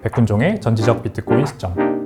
백훈종의 전지적 비트코인 시점.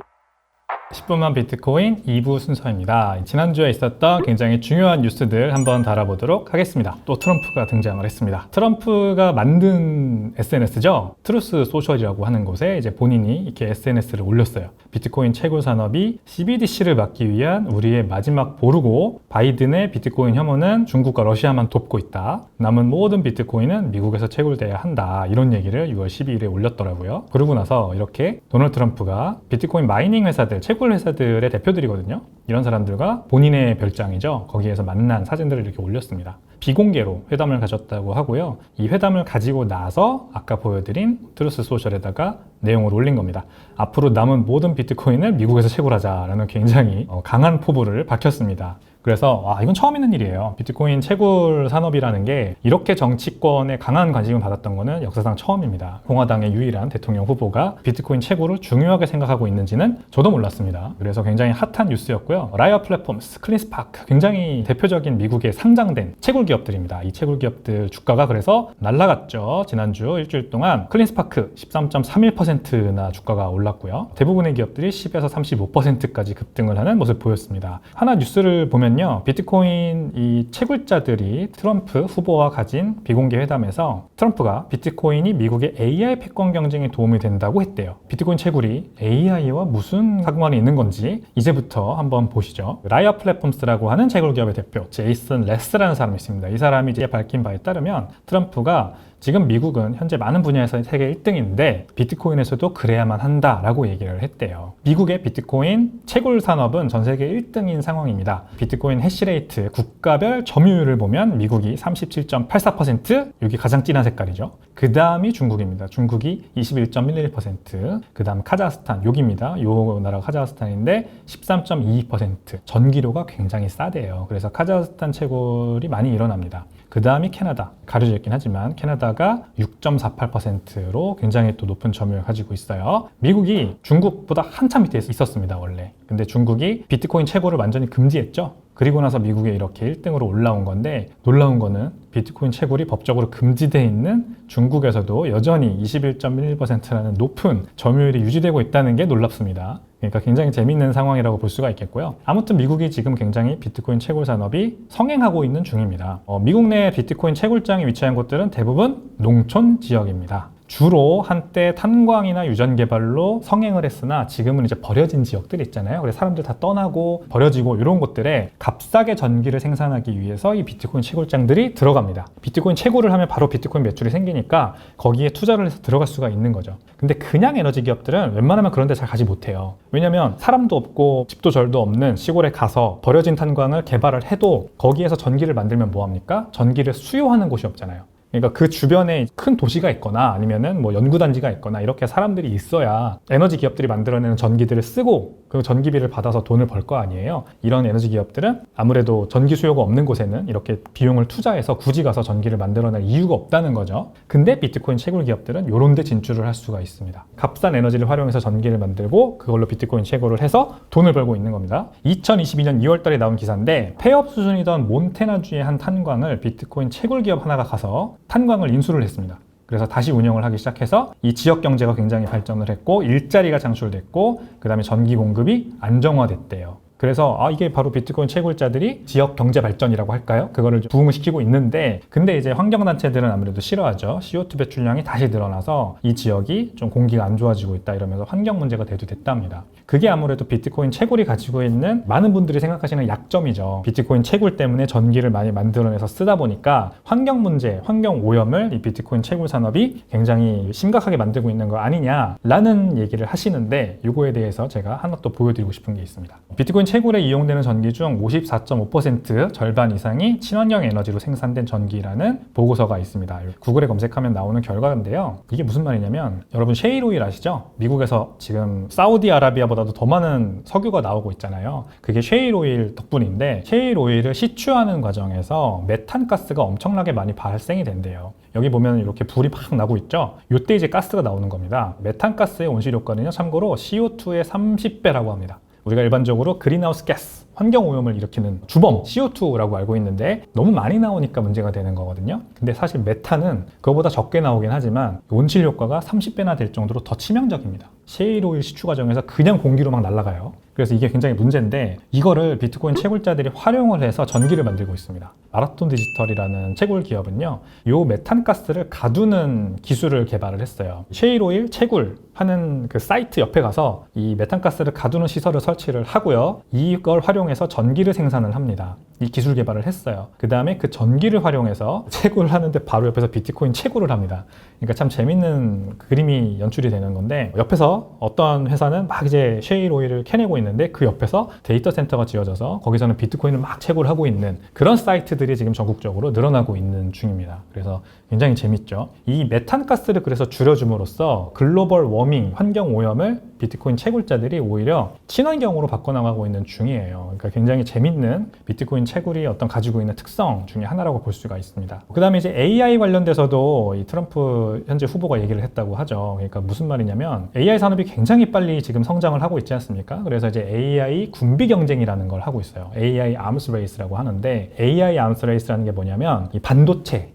10분만 비트코인 2부 순서입니다. 지난주에 있었던 굉장히 중요한 뉴스들 한번 다뤄보도록 하겠습니다. 또 트럼프가 등장을 했습니다. 트럼프가 만든 SNS죠. 트루스 소셜이라고 하는 곳에 이제 본인이 이렇게 SNS를 올렸어요. 비트코인 채굴 산업이 CBDC를 막기 위한 우리의 마지막 보루고, 바이든의 비트코인 혐오는 중국과 러시아만 돕고 있다. 남은 모든 비트코인은 미국에서 채굴돼야 한다. 이런 얘기를 6월 12일에 올렸더라고요. 그러고 나서 이렇게 도널드 트럼프가 비트코인 마이닝 회사들, 채굴 회사들의 대표들이거든요. 이런 사람들과 본인의 별장이죠. 거기에서 만난 사진들을 이렇게 올렸습니다. 비공개로 회담을 가졌다고 하고요. 이 회담을 가지고 나서 아까 보여드린 트루스 소셜에다가 내용을 올린 겁니다. 앞으로 남은 모든 비트코인을 미국에서 채굴하자라는 굉장히 강한 포부를 밝혔습니다. 그래서 이건 처음 있는 일이에요. 비트코인 채굴 산업이라는 게 이렇게 정치권에 강한 관심을 받았던 거는 역사상 처음입니다. 공화당의 유일한 대통령 후보가 비트코인 채굴을 중요하게 생각하고 있는지는 저도 몰랐습니다. 그래서 굉장히 핫한 뉴스였고요. 라이어 플랫폼스, 클린스파크, 굉장히 대표적인 미국에 상장된 채굴 기업들입니다. 이 채굴 기업들 주가가 그래서 날라갔죠. 지난주 일주일 동안 클린스파크 13.31%나 주가가 올랐고요. 대부분의 기업들이 10에서 35%까지 급등을 하는 모습을 보였습니다. 하나 뉴스를 보면 비트코인 이 채굴자들이 트럼프 후보와 가진 비공개 회담에서 트럼프가 비트코인이 미국의 AI 패권 경쟁에 도움이 된다고 했대요. 비트코인 채굴이 AI와 무슨 상관이 있는 건지 이제부터 한번 보시죠. 라이어 플랫폼스라고 하는 채굴 기업의 대표 제이슨 레스라는 사람이 있습니다. 이 사람이 이제 밝힌 바에 따르면 트럼프가 지금 미국은 현재 많은 분야에서 세계 1등인데 비트코인에서도 그래야만 한다라고 얘기를 했대요. 미국의 비트코인 채굴 산업은 전 세계 1등인 상황입니다. 비트코인 해시레이트 국가별 점유율을 보면 미국이 37.84%, 여기 가장 진한 색깔이죠. 그 다음이 중국입니다. 중국이 21.11%, 그 다음 카자흐스탄, 여기입니다. 요 나라가 카자흐스탄인데 13.22%, 전기료가 굉장히 싸대요. 그래서 카자흐스탄 채굴이 많이 일어납니다. 그 다음이 캐나다, 가려져 있긴 하지만 캐나다가 6.48%로 굉장히 또 높은 점유율을 가지고 있어요. 미국이 중국보다 한참 밑에 있었습니다, 원래. 근데 중국이 비트코인 채굴을 완전히 금지했죠. 그리고 나서 미국에 이렇게 1등으로 올라온 건데, 놀라운 거는 비트코인 채굴이 법적으로 금지되어 있는 중국에서도 여전히 21.11%라는 높은 점유율이 유지되고 있다는 게 놀랍습니다. 그러니까 굉장히 재밌는 상황이라고 볼 수가 있겠고요. 아무튼 미국이 지금 굉장히 비트코인 채굴 산업이 성행하고 있는 중입니다. 미국 내 비트코인 채굴장이 위치한 곳들은 대부분 농촌 지역입니다. 주로 한때 탄광이나 유전 개발로 성행을 했으나 지금은 이제 버려진 지역들이 있잖아요. 그래서 사람들 다 떠나고 버려지고 이런 곳들에 값싸게 전기를 생산하기 위해서 이 비트코인 채굴장들이 들어갑니다. 비트코인 채굴을 하면 바로 비트코인 매출이 생기니까 거기에 투자를 해서 들어갈 수가 있는 거죠. 근데 그냥 에너지 기업들은 웬만하면 그런 데 잘 가지 못해요. 왜냐면 사람도 없고 집도 절도 없는 시골에 가서 버려진 탄광을 개발을 해도 거기에서 전기를 만들면 뭐합니까? 전기를 수요하는 곳이 없잖아요. 그러니까 그 주변에 큰 도시가 있거나 아니면은 뭐 연구단지가 있거나 이렇게 사람들이 있어야 에너지 기업들이 만들어내는 전기들을 쓰고 그 전기비를 받아서 돈을 벌 거 아니에요. 이런 에너지 기업들은 아무래도 전기 수요가 없는 곳에는 이렇게 비용을 투자해서 굳이 가서 전기를 만들어낼 이유가 없다는 거죠. 근데 비트코인 채굴 기업들은 이런 데 진출을 할 수가 있습니다. 값싼 에너지를 활용해서 전기를 만들고 그걸로 비트코인 채굴을 해서 돈을 벌고 있는 겁니다. 2022년 2월 달에 나온 기사인데 폐업 수준이던 몬태나주의 한 탄광을 비트코인 채굴 기업 하나가 가서 탄광을 인수를 했습니다. 그래서 다시 운영을 하기 시작해서 이 지역 경제가 굉장히 발전을 했고 일자리가 창출됐고 그 다음에 전기 공급이 안정화됐대요. 그래서 이게 바로 비트코인 채굴자들이 지역 경제 발전이라고 할까요? 그거를 부흥을 시키고 있는데, 근데 이제 환경단체들은 아무래도 싫어하죠. CO2 배출량이 다시 늘어나서 이 지역이 좀 공기가 안 좋아지고 있다 이러면서 환경 문제가 대두됐답니다. 그게 아무래도 비트코인 채굴이 가지고 있는 많은 분들이 생각하시는 약점이죠. 비트코인 채굴 때문에 전기를 많이 만들어내서 쓰다 보니까 환경 문제, 환경 오염을 이 비트코인 채굴 산업이 굉장히 심각하게 만들고 있는 거 아니냐라는 얘기를 하시는데, 이거에 대해서 제가 하나 또 보여드리고 싶은 게 있습니다. 비트코인 채굴에 이용되는 전기 중 54.5% 절반 이상이 친환경 에너지로 생산된 전기라는 보고서가 있습니다. 구글에 검색하면 나오는 결과인데요. 이게 무슨 말이냐면, 여러분 셰일 오일 아시죠? 미국에서 지금 사우디아라비아보다도 더 많은 석유가 나오고 있잖아요. 그게 셰일 오일 덕분인데, 셰일 오일을 시추하는 과정에서 메탄가스가 엄청나게 많이 발생이 된대요. 여기 보면 이렇게 불이 막 나고 있죠? 이때 이제 가스가 나오는 겁니다. 메탄가스의 온실효과는요, 참고로 CO2의 30배라고 합니다. 우리가 일반적으로 그린하우스 가스, 환경 오염을 일으키는 주범 CO2라고 알고 있는데 너무 많이 나오니까 문제가 되는 거거든요. 근데 사실 메탄은 그거보다 적게 나오긴 하지만 온실 효과가 30배나 될 정도로 더 치명적입니다. 셰일 오일 시추 과정에서 그냥 공기로 막 날아가요. 그래서 이게 굉장히 문제인데 이거를 비트코인 채굴자들이 활용을 해서 전기를 만들고 있습니다. 마라톤 디지털이라는 채굴 기업은요, 요 메탄가스를 가두는 기술을 개발을 했어요. 셰일 오일 채굴 하는 그 사이트 옆에 가서 이 메탄가스를 가두는 시설을 설치를 하고요, 이걸 활용해서 전기를 생산을 합니다. 이 기술 개발을 했어요. 그 다음에 그 전기를 활용해서 채굴을 하는데 바로 옆에서 비트코인 채굴을 합니다. 그러니까 참 재밌는 그림이 연출이 되는 건데, 옆에서 어떤 회사는 막 이제 셰일 오일을 캐내고 있는데 그 옆에서 데이터 센터가 지어져서 거기서는 비트코인을 막 채굴하고 있는 그런 사이트들이 지금 전국적으로 늘어나고 있는 중입니다. 그래서 굉장히 재밌죠. 이 메탄가스를 그래서 줄여줌으로써 글로벌 워밍, 환경 오염을 비트코인 채굴자들이 오히려 친환경으로 바꿔나가고 있는 중이에요. 그러니까 굉장히 재밌는 비트코인 채굴이 어떤 가지고 있는 특성 중에 하나라고 볼 수가 있습니다. 그 다음에 이제 AI 관련돼서도 이 트럼프 현재 후보가 얘기를 했다고 하죠. 그러니까 무슨 말이냐면 AI 산업이 굉장히 빨리 지금 성장을 하고 있지 않습니까? 그래서 이제 AI 군비 경쟁이라는 걸 하고 있어요. AI Arms Race라고 하는데, AI Arms Race라는 게 뭐냐면 이 반도체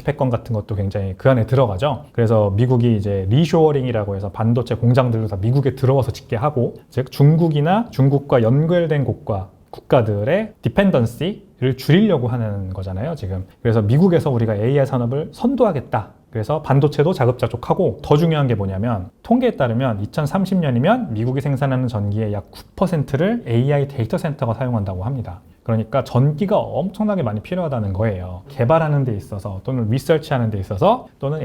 패권 같은 것도 굉장히 그 안에 들어가죠. 그래서 미국이 이제 리쇼어링이라고 해서 반도체 공장들도 다 미국에 들어와서 짓게 하고, 즉 중국이나 중국과 연결된 국가들의 디펜던시를 줄이려고 하는 거잖아요, 지금. 그래서 미국에서 우리가 AI 산업을 선도하겠다. 그래서 반도체도 자급자족하고, 더 중요한 게 뭐냐면 통계에 따르면 2030년이면 미국이 생산하는 전기의 약 9%를 AI 데이터 센터가 사용한다고 합니다. 그러니까 전기가 엄청나게 많이 필요하다는 거예요. 개발하는 데 있어서 또는 리서치하는 데 있어서 또는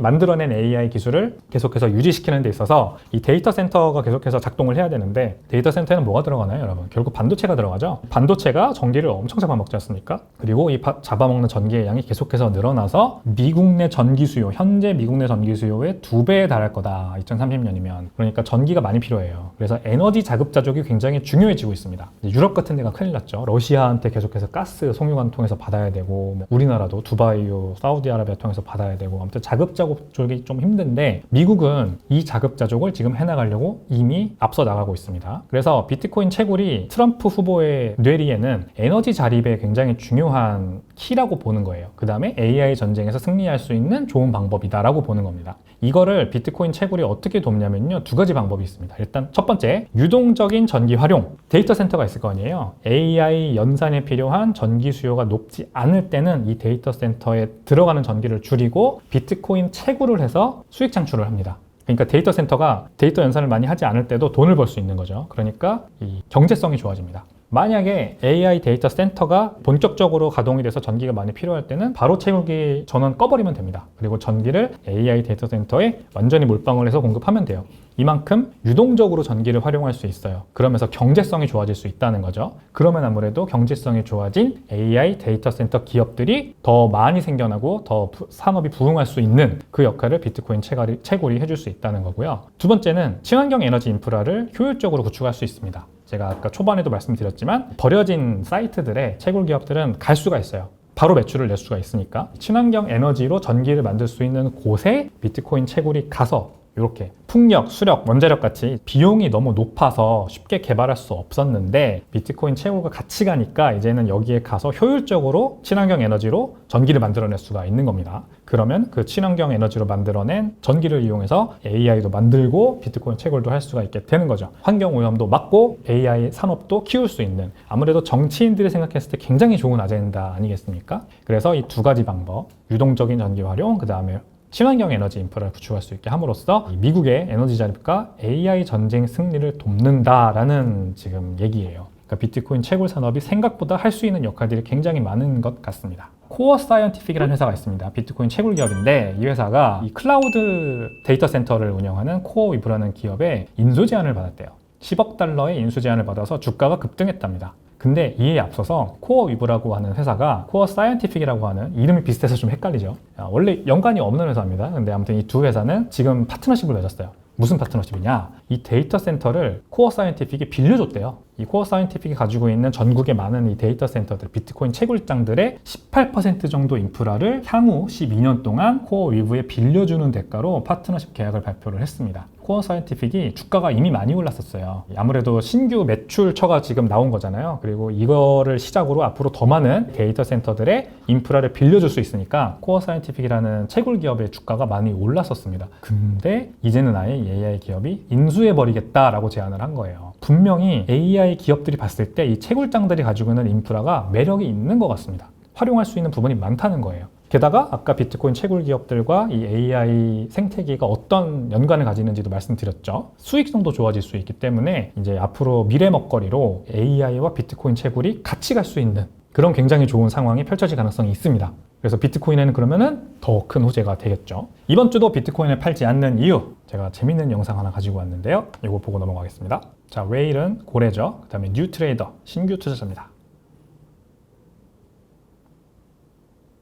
만들어낸 AI 기술을 계속해서 유지시키는 데 있어서 이 데이터 센터가 계속해서 작동을 해야 되는데, 데이터 센터에는 뭐가 들어가나요, 여러분? 결국 반도체가 들어가죠. 반도체가 전기를 엄청 잡아먹지 않습니까? 그리고 이 잡아먹는 전기의 양이 계속해서 늘어나서 미국 내 전기 수요, 현재 미국 내 전기 수요의 2배에 달할 거다, 2030년이면. 그러니까 전기가 많이 필요해요. 그래서 에너지 자급자족이 굉장히 중요해지고 있습니다. 유럽 같은 데가 큰일 났죠. 러시아한테 계속해서 가스 송유관 통해서 받아야 되고, 우리나라도 두바이요, 사우디아라비아 통해서 받아야 되고, 아무튼 자급자족이 좀 힘든데 미국은 이 자급자족을 지금 해나가려고 이미 앞서 나가고 있습니다. 그래서 비트코인 채굴이 트럼프 후보의 뇌리에는 에너지 자립에 굉장히 중요한 키라고 보는 거예요. 그 다음에 AI 전쟁에서 승리할 수 있는 좋은 방법이다라고 보는 겁니다. 이거를 비트코인 채굴이 어떻게 돕냐면요, 두 가지 방법이 있습니다. 일단 첫 번째, 유동적인 전기 활용. 데이터 센터가 있을 거 아니에요. AI 연산에 필요한 전기 수요가 높지 않을 때는 이 데이터 센터에 들어가는 전기를 줄이고 비트코인 채굴을 해서 수익 창출을 합니다. 그러니까 데이터 센터가 데이터 연산을 많이 하지 않을 때도 돈을 벌 수 있는 거죠. 그러니까 이 경제성이 좋아집니다. 만약에 AI 데이터 센터가 본격적으로 가동이 돼서 전기가 많이 필요할 때는 바로 채굴기 전원 꺼버리면 됩니다. 그리고 전기를 AI 데이터 센터에 완전히 몰빵을 해서 공급하면 돼요. 이만큼 유동적으로 전기를 활용할 수 있어요. 그러면서 경제성이 좋아질 수 있다는 거죠. 그러면 아무래도 경제성이 좋아진 AI 데이터 센터 기업들이 더 많이 생겨나고 더 산업이 부흥할 수 있는 그 역할을 비트코인 채굴이 해줄 수 있다는 거고요. 두 번째는 친환경 에너지 인프라를 효율적으로 구축할 수 있습니다. 제가 아까 초반에도 말씀드렸지만 버려진 사이트들의 채굴 기업들은 갈 수가 있어요. 바로 매출을 낼 수가 있으니까. 친환경 에너지로 전기를 만들 수 있는 곳에 비트코인 채굴이 가서 이렇게 풍력, 수력, 원자력 같이 비용이 너무 높아서 쉽게 개발할 수 없었는데 비트코인 채굴과 같이 가니까 이제는 여기에 가서 효율적으로 친환경 에너지로 전기를 만들어낼 수가 있는 겁니다. 그러면 그 친환경 에너지로 만들어낸 전기를 이용해서 AI도 만들고 비트코인 채굴도 할 수가 있게 되는 거죠. 환경 오염도 막고 AI 산업도 키울 수 있는, 아무래도 정치인들이 생각했을 때 굉장히 좋은 아젠다 아니겠습니까? 그래서 이 두 가지 방법, 유동적인 전기 활용, 그 다음에 친환경 에너지 인프라를 구축할 수 있게 함으로써 미국의 에너지 자립과 AI 전쟁 승리를 돕는다라는 지금 얘기예요. 그러니까 비트코인 채굴 산업이 생각보다 할 수 있는 역할들이 굉장히 많은 것 같습니다. 코어 사이언티픽이라는 회사가 있습니다. 비트코인 채굴 기업인데 이 회사가 이 클라우드 데이터 센터를 운영하는 코어 위브라는 기업에 인수 제안을 받았대요. 10억 달러의 인수 제안을 받아서 주가가 급등했답니다. 근데 이에 앞서서 코어 위브라고 하는 회사가 코어 사이언티픽이라고 하는, 이름이 비슷해서 좀 헷갈리죠. 원래 연관이 없는 회사입니다. 근데 아무튼 이 두 회사는 지금 파트너십을 맺었어요. 무슨 파트너십이냐? 이 데이터 센터를 코어 사이언티픽이 빌려줬대요. 이 코어 사이언티픽이 가지고 있는 전국의 많은 이 데이터 센터들, 비트코인 채굴장들의 18% 정도 인프라를 향후 12년 동안 코어 위브에 빌려주는 대가로 파트너십 계약을 발표를 했습니다. 코어 사이언티픽이 주가가 이미 많이 올랐었어요. 아무래도 신규 매출처가 지금 나온 거잖아요. 그리고 이거를 시작으로 앞으로 더 많은 데이터 센터들의 인프라를 빌려줄 수 있으니까 코어 사이언티픽이라는 채굴 기업의 주가가 많이 올랐었습니다. 근데 이제는 아예 이 AI 기업이 인수해버리겠다라고 제안을 한 거예요. 분명히 AI 기업들이 봤을 때 이 채굴장들이 가지고 있는 인프라가 매력이 있는 것 같습니다. 활용할 수 있는 부분이 많다는 거예요. 게다가 아까 비트코인 채굴 기업들과 이 AI 생태계가 어떤 연관을 가지는지도 말씀드렸죠. 수익성도 좋아질 수 있기 때문에 이제 앞으로 미래 먹거리로 AI와 비트코인 채굴이 같이 갈 수 있는 그런 굉장히 좋은 상황이 펼쳐질 가능성이 있습니다. 그래서 비트코인에는 그러면은 더 큰 호재가 되겠죠. 이번 주도 비트코인을 팔지 않는 이유, 제가 재밌는 영상 하나 가지고 왔는데요. 이거 보고 넘어가겠습니다. 자, 웨일은 고래죠. 그 다음에 뉴트레이더, 신규 투자자입니다.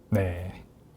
네.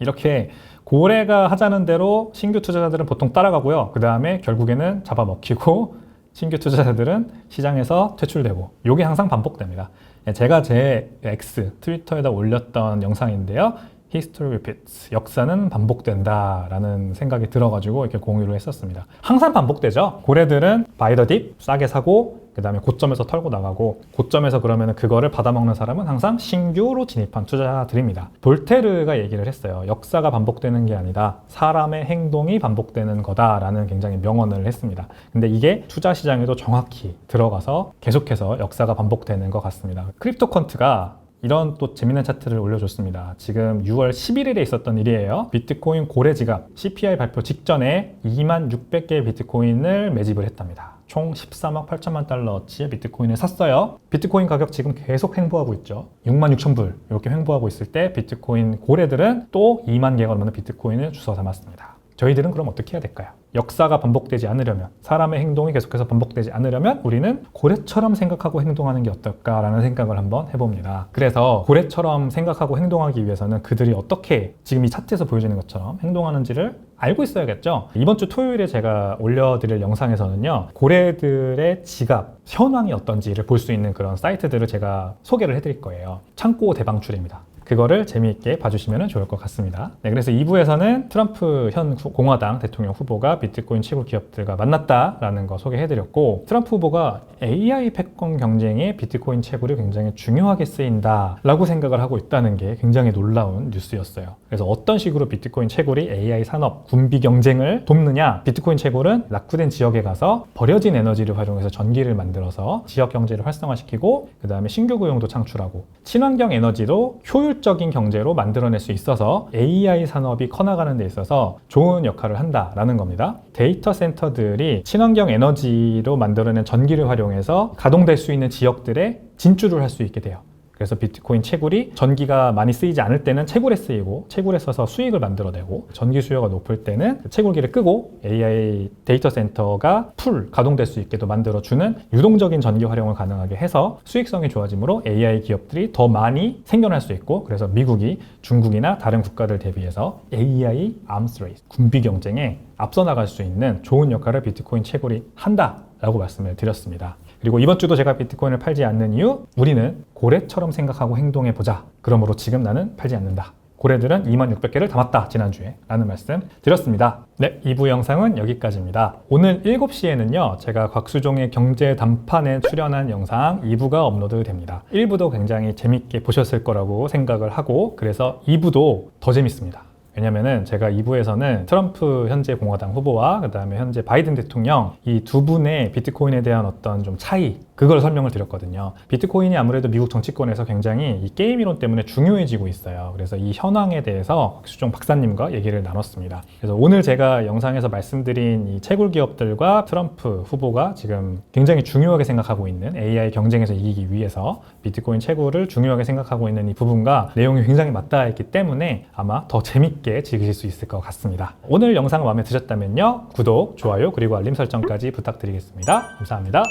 이렇게 고래가 하자는 대로 신규 투자자들은 보통 따라가고요. 그 다음에 결국에는 잡아먹히고 신규 투자자들은 시장에서 퇴출되고 이게 항상 반복됩니다. 제가 제 X, 트위터에다 올렸던 영상인데요. History repeats. 역사는 반복된다 라는 생각이 들어가지고 이렇게 공유를 했었습니다. 항상 반복되죠. 고래들은 buy the dip, 싸게 사고 그 다음에 고점에서 털고 나가고 고점에서 그러면 그거를 받아먹는 사람은 항상 신규로 진입한 투자자들입니다. 볼테르가 얘기를 했어요. 역사가 반복되는 게 아니다. 사람의 행동이 반복되는 거다라는 굉장히 명언을 했습니다. 근데 이게 투자 시장에도 정확히 들어가서 계속해서 역사가 반복되는 것 같습니다. 크립토컨트가 이런 또 재밌는 차트를 올려줬습니다. 지금 6월 11일에 있었던 일이에요. 비트코인 고래 지갑 CPI 발표 직전에 26,600개의 비트코인을 매집을 했답니다. 총 13억 8천만 달러어치의 비트코인을 샀어요. 비트코인 가격 지금 계속 횡보하고 있죠. 66,000불 이렇게 횡보하고 있을 때 비트코인 고래들은 또 2만 개가 넘는 비트코인을 주워 담았습니다. 저희들은 그럼 어떻게 해야 될까요? 역사가 반복되지 않으려면, 사람의 행동이 계속해서 반복되지 않으려면 우리는 고래처럼 생각하고 행동하는 게 어떨까라는 생각을 한번 해봅니다. 그래서 고래처럼 생각하고 행동하기 위해서는 그들이 어떻게 지금 이 차트에서 보여지는 것처럼 행동하는지를 알고 있어야겠죠. 이번 주 토요일에 제가 올려드릴 영상에서는요, 고래들의 지갑 현황이 어떤지를 볼 수 있는 그런 사이트들을 제가 소개를 해드릴 거예요. 창고 대방출입니다. 그거를 재미있게 봐주시면 좋을 것 같습니다. 네, 그래서 2부에서는 트럼프 현 공화당 대통령 후보가 비트코인 채굴 기업들과 만났다라는 거 소개해드렸고, 트럼프 후보가 AI 패권 경쟁에 비트코인 채굴이 굉장히 중요하게 쓰인다라고 생각을 하고 있다는 게 굉장히 놀라운 뉴스였어요. 그래서 어떤 식으로 비트코인 채굴이 AI 산업 군비 경쟁을 돕느냐, 비트코인 채굴은 낙후된 지역에 가서 버려진 에너지를 활용해서 전기를 만들어서 지역 경제를 활성화시키고 그 다음에 신규 고용도 창출하고 친환경 에너지도 효율적인 경제로 만들어낼 수 있어서 AI 산업이 커나가는 데 있어서 좋은 역할을 한다라는 겁니다. 데이터 센터들이 친환경 에너지로 만들어낸 전기를 활용해서 가동될 수 있는 지역들에 진출을 할 수 있게 돼요. 그래서 비트코인 채굴이 전기가 많이 쓰이지 않을 때는 채굴에 쓰이고, 채굴에 써서 수익을 만들어내고, 전기 수요가 높을 때는 채굴기를 끄고 AI 데이터 센터가 풀 가동될 수 있게도 만들어주는 유동적인 전기 활용을 가능하게 해서 수익성이 좋아지므로 AI 기업들이 더 많이 생겨날 수 있고, 그래서 미국이 중국이나 다른 국가들 대비해서 AI arms race, 군비 경쟁에 앞서 나갈 수 있는 좋은 역할을 비트코인 채굴이 한다라고 말씀을 드렸습니다. 그리고 이번 주도 제가 비트코인을 팔지 않는 이유, 우리는 고래처럼 생각하고 행동해보자. 그러므로 지금 나는 팔지 않는다. 고래들은 26,000개를 담았다 지난주에 라는 말씀 드렸습니다. 네, 2부 영상은 여기까지입니다. 오늘 7시에는요 제가 곽수종의 경제 단판에 출연한 영상 2부가 업로드 됩니다. 1부도 굉장히 재밌게 보셨을 거라고 생각을 하고, 그래서 2부도 더 재밌습니다. 왜냐면은 제가 2부에서는 트럼프 현재 공화당 후보와 그 다음에 현재 바이든 대통령 이 두 분의 비트코인에 대한 어떤 좀 차이, 그걸 설명을 드렸거든요. 비트코인이 아무래도 미국 정치권에서 굉장히 이 게임 이론 때문에 중요해지고 있어요. 그래서 이 현황에 대해서 곽수종 박사님과 얘기를 나눴습니다. 그래서 오늘 제가 영상에서 말씀드린 이 채굴 기업들과 트럼프 후보가 지금 굉장히 중요하게 생각하고 있는 AI 경쟁에서 이기기 위해서 비트코인 채굴을 중요하게 생각하고 있는 이 부분과 내용이 굉장히 맞닿아 있기 때문에 아마 더 재밌게 즐기실 수 있을 것 같습니다. 오늘 영상 마음에 드셨다면요, 구독, 좋아요, 그리고 알림 설정까지 부탁드리겠습니다. 감사합니다.